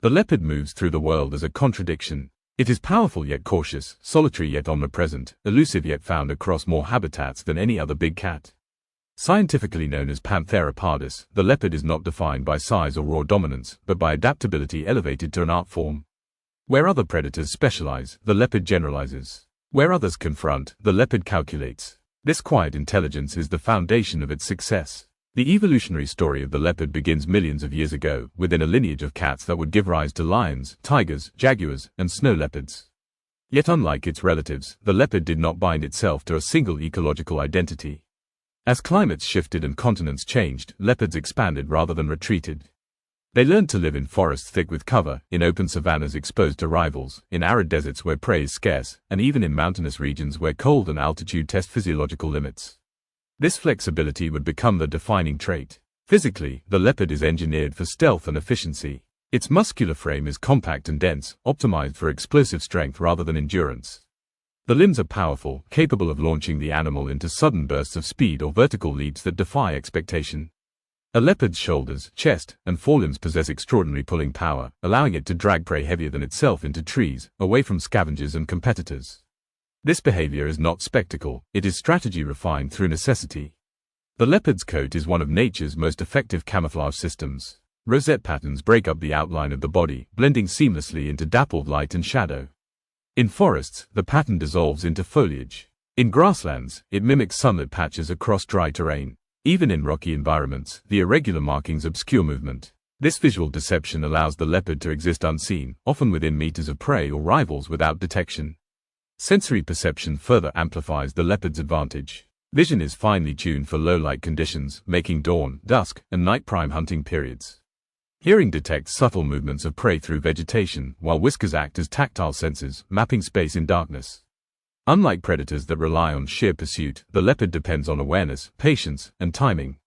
The leopard moves through the world as a contradiction. It is powerful yet cautious, solitary yet omnipresent, elusive yet found across more habitats than any other big cat. Scientifically known as Panthera pardus, the leopard is not defined by size or raw dominance, but by adaptability elevated to an art form. Where other predators specialize, the leopard generalizes. Where others confront, the leopard calculates. This quiet intelligence is the foundation of its success. The evolutionary story of the leopard begins millions of years ago, within a lineage of cats that would give rise to lions, tigers, jaguars, and snow leopards. Yet unlike its relatives, the leopard did not bind itself to a single ecological identity. As climates shifted and continents changed, leopards expanded rather than retreated. They learned to live in forests thick with cover, in open savannas exposed to rivals, in arid deserts where prey is scarce, and even in mountainous regions where cold and altitude test physiological limits. This flexibility would become the defining trait. Physically, the leopard is engineered for stealth and efficiency. Its muscular frame is compact and dense, optimized for explosive strength rather than endurance. The limbs are powerful, capable of launching the animal into sudden bursts of speed or vertical leaps that defy expectation. A leopard's shoulders, chest, and forelimbs possess extraordinary pulling power, allowing it to drag prey heavier than itself into trees, away from scavengers and competitors. This behavior is not spectacle, it is strategy refined through necessity. The leopard's coat is one of nature's most effective camouflage systems. Rosette patterns break up the outline of the body, blending seamlessly into dappled light and shadow. In forests, the pattern dissolves into foliage. In grasslands, it mimics sunlit patches across dry terrain. Even in rocky environments, the irregular markings obscure movement. This visual deception allows the leopard to exist unseen, often within meters of prey or rivals without detection. Sensory perception further amplifies the leopard's advantage. Vision is finely tuned for low-light conditions, making dawn, dusk, and night prime hunting periods. Hearing detects subtle movements of prey through vegetation, while whiskers act as tactile sensors, mapping space in darkness. Unlike predators that rely on sheer pursuit, the leopard depends on awareness, patience, and timing.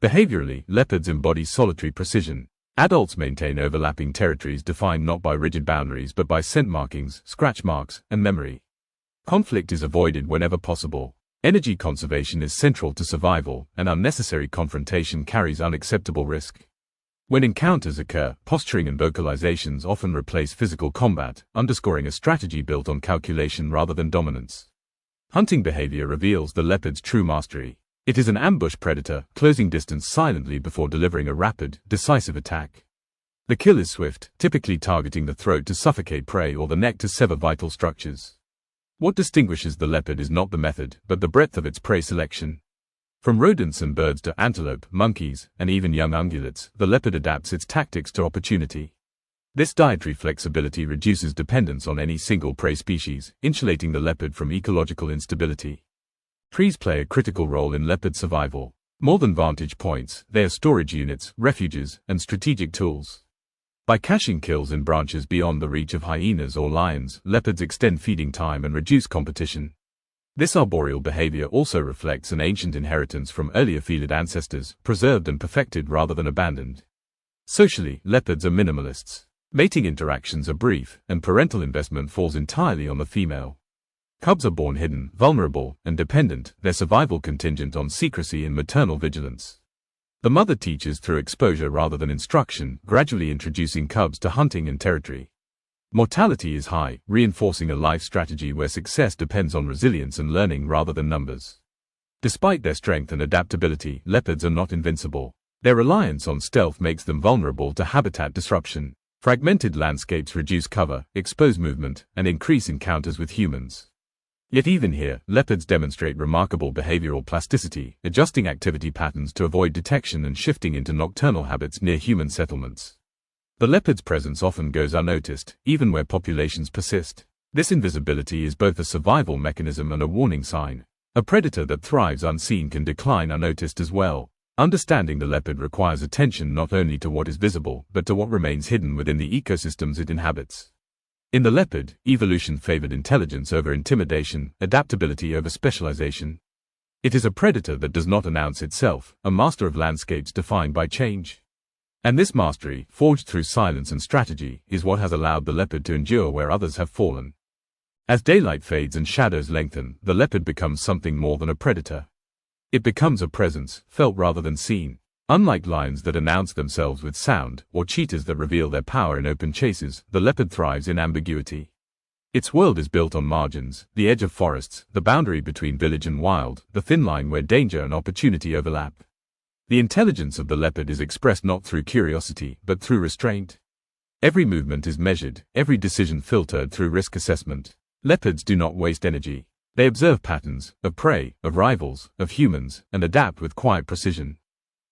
Behaviorally, leopards embody solitary precision. Adults maintain overlapping territories defined not by rigid boundaries but by scent markings, scratch marks, and memory. Conflict is avoided whenever possible. Energy conservation is central to survival, and unnecessary confrontation carries unacceptable risk. When encounters occur, posturing and vocalizations often replace physical combat, underscoring a strategy built on calculation rather than dominance. Hunting behavior reveals the leopard's true mastery. It is an ambush predator, closing distance silently before delivering a rapid, decisive attack. The kill is swift, typically targeting the throat to suffocate prey or the neck to sever vital structures. What distinguishes the leopard is not the method, but the breadth of its prey selection. From rodents and birds to antelope, monkeys, and even young ungulates, the leopard adapts its tactics to opportunity. This dietary flexibility reduces dependence on any single prey species, insulating the leopard from ecological instability. Trees play a critical role in leopard survival. More than vantage points, they are storage units, refuges, and strategic tools. By caching kills in branches beyond the reach of hyenas or lions, leopards extend feeding time and reduce competition. This arboreal behavior also reflects an ancient inheritance from earlier felid ancestors, preserved and perfected rather than abandoned. Socially, leopards are minimalists. Mating interactions are brief, and parental investment falls entirely on the female. Cubs are born hidden, vulnerable, and dependent, their survival contingent on secrecy and maternal vigilance. The mother teaches through exposure rather than instruction, gradually introducing cubs to hunting and territory. Mortality is high, reinforcing a life strategy where success depends on resilience and learning rather than numbers. Despite their strength and adaptability, leopards are not invincible. Their reliance on stealth makes them vulnerable to habitat disruption. Fragmented landscapes reduce cover, expose movement, and increase encounters with humans. Yet even here, leopards demonstrate remarkable behavioral plasticity, adjusting activity patterns to avoid detection and shifting into nocturnal habits near human settlements. The leopard's presence often goes unnoticed, even where populations persist. This invisibility is both a survival mechanism and a warning sign. A predator that thrives unseen can decline unnoticed as well. Understanding the leopard requires attention not only to what is visible, but to what remains hidden within the ecosystems it inhabits. In the leopard, evolution favored intelligence over intimidation, adaptability over specialization. It is a predator that does not announce itself, a master of landscapes defined by change. And this mastery, forged through silence and strategy, is what has allowed the leopard to endure where others have fallen. As daylight fades and shadows lengthen, the leopard becomes something more than a predator. It becomes a presence, felt rather than seen. Unlike lions that announce themselves with sound, or cheetahs that reveal their power in open chases, the leopard thrives in ambiguity. Its world is built on margins, the edge of forests, the boundary between village and wild, the thin line where danger and opportunity overlap. The intelligence of the leopard is expressed not through curiosity, but through restraint. Every movement is measured, every decision filtered through risk assessment. Leopards do not waste energy. They observe patterns, of prey, of rivals, of humans, and adapt with quiet precision.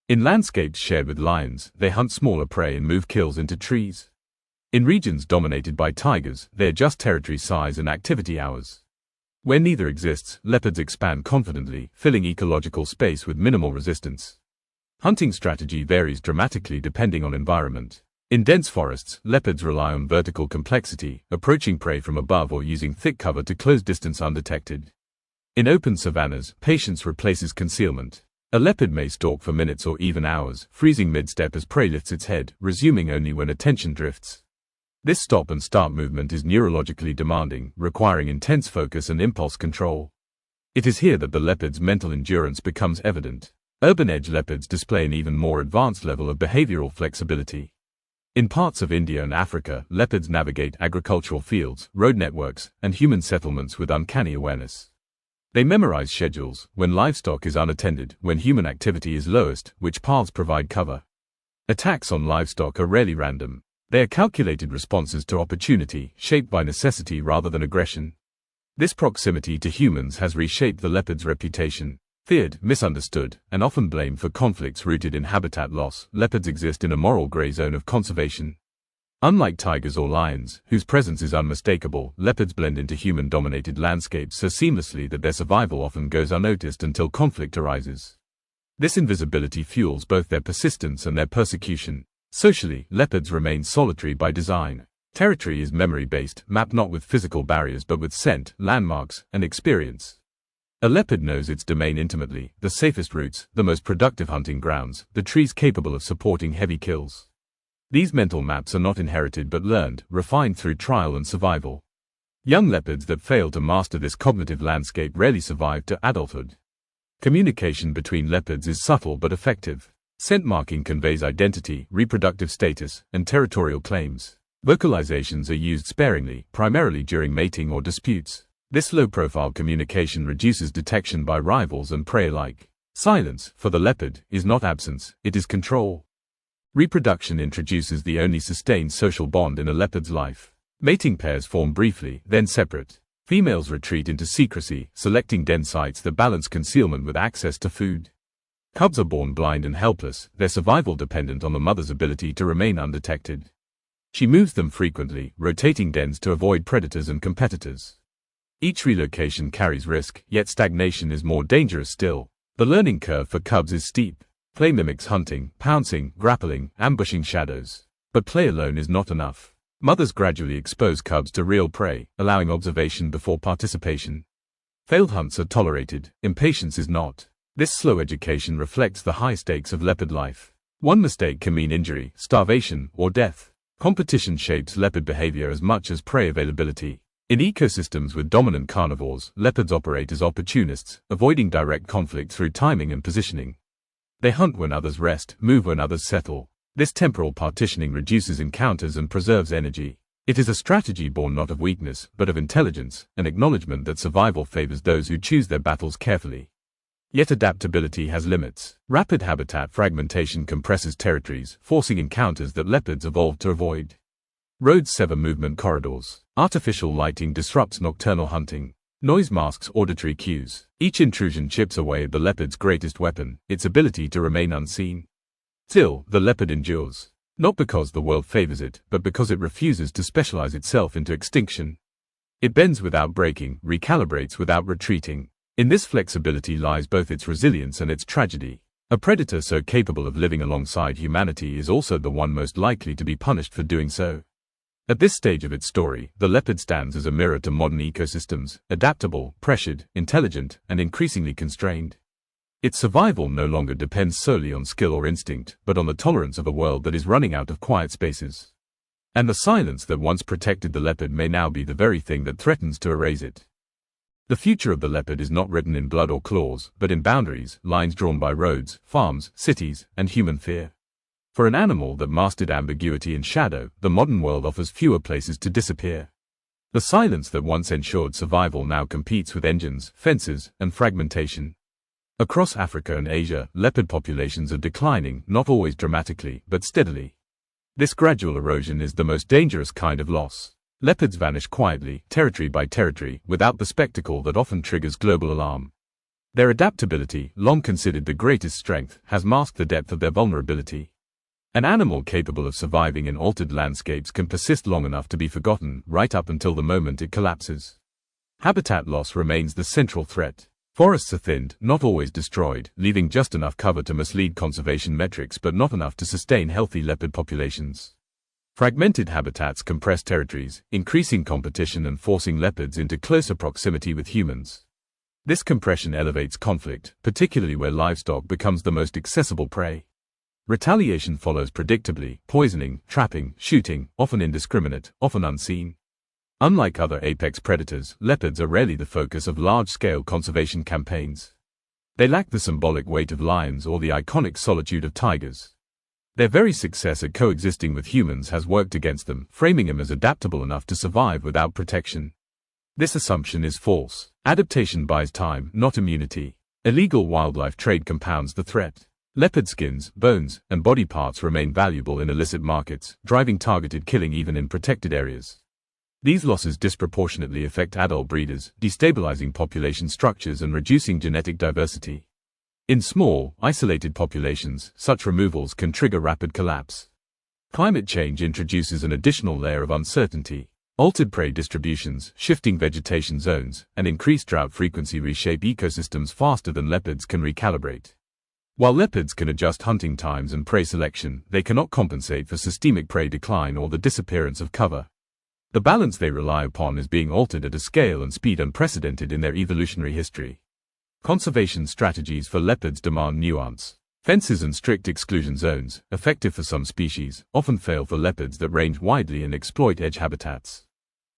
In landscapes shared with lions, they hunt smaller prey and move kills into trees. In regions dominated by tigers, they adjust territory size and activity hours. Where neither exists, leopards expand confidently, filling ecological space with minimal resistance. Hunting strategy varies dramatically depending on environment. In dense forests, leopards rely on vertical complexity, approaching prey from above or using thick cover to close distance undetected. In open savannas, patience replaces concealment. A leopard may stalk for minutes or even hours, freezing mid-step as prey lifts its head, resuming only when attention drifts. This stop-and-start movement is neurologically demanding, requiring intense focus and impulse control. It is here that the leopard's mental endurance becomes evident. Urban edge leopards display an even more advanced level of behavioral flexibility. In parts of India and Africa, leopards navigate agricultural fields, road networks, and human settlements with uncanny awareness. They memorize schedules, when livestock is unattended, when human activity is lowest, which paths provide cover. Attacks on livestock are rarely random. They are calculated responses to opportunity, shaped by necessity rather than aggression. This proximity to humans has reshaped the leopard's reputation. Feared, misunderstood, and often blamed for conflicts rooted in habitat loss, leopards exist in a moral gray zone of conservation. Unlike tigers or lions, whose presence is unmistakable, leopards blend into human-dominated landscapes so seamlessly that their survival often goes unnoticed until conflict arises. This invisibility fuels both their persistence and their persecution. Socially, leopards remain solitary by design. Territory is memory-based, mapped not with physical barriers but with scent, landmarks, and experience. A leopard knows its domain intimately, the safest routes, the most productive hunting grounds, the trees capable of supporting heavy kills. These mental maps are not inherited but learned, refined through trial and survival. Young leopards that fail to master this cognitive landscape rarely survive to adulthood. Communication between leopards is subtle but effective. Scent marking conveys identity, reproductive status, and territorial claims. Vocalizations are used sparingly, primarily during mating or disputes. This low-profile communication reduces detection by rivals and prey alike. Silence, for the leopard, is not absence, it is control. Reproduction introduces the only sustained social bond in a leopard's life. Mating pairs form briefly, then separate. Females retreat into secrecy, selecting den sites that balance concealment with access to food. Cubs are born blind and helpless, their survival dependent on the mother's ability to remain undetected. She moves them frequently, rotating dens to avoid predators and competitors. Each relocation carries risk, yet stagnation is more dangerous still. The learning curve for cubs is steep. Play mimics hunting, pouncing, grappling, ambushing shadows. But play alone is not enough. Mothers gradually expose cubs to real prey, allowing observation before participation. Failed hunts are tolerated, impatience is not. This slow education reflects the high stakes of leopard life. One mistake can mean injury, starvation, or death. Competition shapes leopard behavior as much as prey availability. In ecosystems with dominant carnivores, leopards operate as opportunists, avoiding direct conflict through timing and positioning. They hunt when others rest, move when others settle. This temporal partitioning reduces encounters and preserves energy. It is a strategy born not of weakness, but of intelligence, an acknowledgement that survival favors those who choose their battles carefully. Yet adaptability has limits. Rapid habitat fragmentation compresses territories, forcing encounters that leopards evolved to avoid. Roads sever movement corridors. Artificial lighting disrupts nocturnal hunting. Noise masks auditory cues. Each intrusion chips away at the leopard's greatest weapon, its ability to remain unseen. Still, the leopard endures. Not because the world favors it, but because it refuses to specialize itself into extinction. It bends without breaking, recalibrates without retreating. In this flexibility lies both its resilience and its tragedy. A predator so capable of living alongside humanity is also the one most likely to be punished for doing so. At this stage of its story, the leopard stands as a mirror to modern ecosystems, adaptable, pressured, intelligent, and increasingly constrained. Its survival no longer depends solely on skill or instinct, but on the tolerance of a world that is running out of quiet spaces. And the silence that once protected the leopard may now be the very thing that threatens to erase it. The future of the leopard is not written in blood or claws, but in boundaries, lines drawn by roads, farms, cities, and human fear. For an animal that mastered ambiguity and shadow, the modern world offers fewer places to disappear. The silence that once ensured survival now competes with engines, fences, and fragmentation. Across Africa and Asia, leopard populations are declining, not always dramatically, but steadily. This gradual erosion is the most dangerous kind of loss. Leopards vanish quietly, territory by territory, without the spectacle that often triggers global alarm. Their adaptability, long considered the greatest strength, has masked the depth of their vulnerability. An animal capable of surviving in altered landscapes can persist long enough to be forgotten, right up until the moment it collapses. Habitat loss remains the central threat. Forests are thinned, not always destroyed, leaving just enough cover to mislead conservation metrics but not enough to sustain healthy leopard populations. Fragmented habitats compress territories, increasing competition and forcing leopards into closer proximity with humans. This compression elevates conflict, particularly where livestock becomes the most accessible prey. Retaliation follows predictably: poisoning, trapping, shooting, often indiscriminate, often unseen. Unlike other apex predators, leopards are rarely the focus of large-scale conservation campaigns. They lack the symbolic weight of lions or the iconic solitude of tigers. Their very success at coexisting with humans has worked against them, framing them as adaptable enough to survive without protection. This assumption is false. Adaptation buys time, not immunity. Illegal wildlife trade compounds the threat. Leopard skins, bones, and body parts remain valuable in illicit markets, driving targeted killing even in protected areas. These losses disproportionately affect adult breeders, destabilizing population structures and reducing genetic diversity. In small, isolated populations, such removals can trigger rapid collapse. Climate change introduces an additional layer of uncertainty. Altered prey distributions, shifting vegetation zones, and increased drought frequency reshape ecosystems faster than leopards can recalibrate. While leopards can adjust hunting times and prey selection, they cannot compensate for systemic prey decline or the disappearance of cover. The balance they rely upon is being altered at a scale and speed unprecedented in their evolutionary history. Conservation strategies for leopards demand nuance. Fences and strict exclusion zones, effective for some species, often fail for leopards that range widely and exploit edge habitats.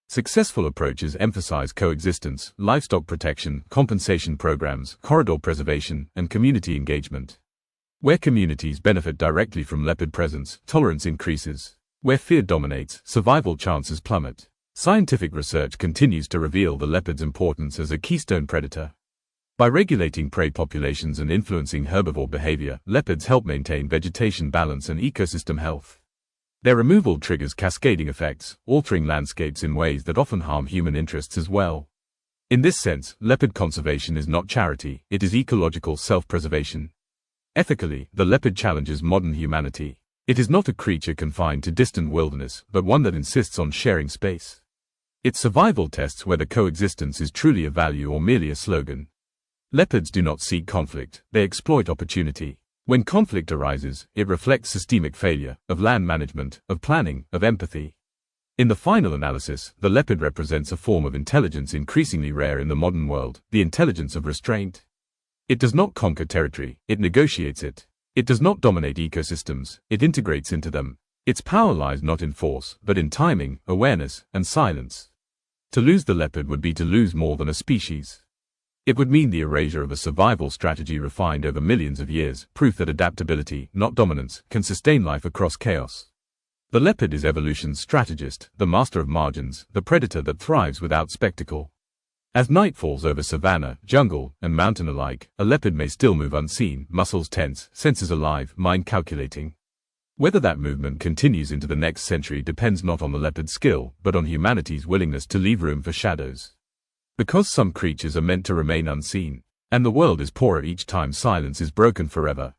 Successful approaches emphasize coexistence, livestock protection, compensation programs, corridor preservation, and community engagement. Where communities benefit directly from leopard presence, tolerance increases. Where fear dominates, survival chances plummet. Scientific research continues to reveal the leopard's importance as a keystone predator. By regulating prey populations and influencing herbivore behavior, leopards help maintain vegetation balance and ecosystem health. Their removal triggers cascading effects, altering landscapes in ways that often harm human interests as well. In this sense, leopard conservation is not charity, it is ecological self-preservation. Ethically, the leopard challenges modern humanity. It is not a creature confined to distant wilderness, but one that insists on sharing space. Its survival tests whether coexistence is truly a value or merely a slogan. Leopards do not seek conflict, they exploit opportunity. When conflict arises, it reflects systemic failure, of land management, of planning, of empathy. In the final analysis, the leopard represents a form of intelligence increasingly rare in the modern world, the intelligence of restraint. It does not conquer territory, it negotiates it. It does not dominate ecosystems, it integrates into them. Its power lies not in force, but in timing, awareness, and silence. To lose the leopard would be to lose more than a species. It would mean the erasure of a survival strategy refined over millions of years, proof that adaptability, not dominance, can sustain life across chaos. The leopard is evolution's strategist, the master of margins, the predator that thrives without spectacle. As night falls over savanna, jungle, and mountain alike, a leopard may still move unseen, muscles tense, senses alive, mind calculating. Whether that movement continues into the next century depends not on the leopard's skill, but on humanity's willingness to leave room for shadows. Because some creatures are meant to remain unseen, and the world is poorer each time silence is broken forever.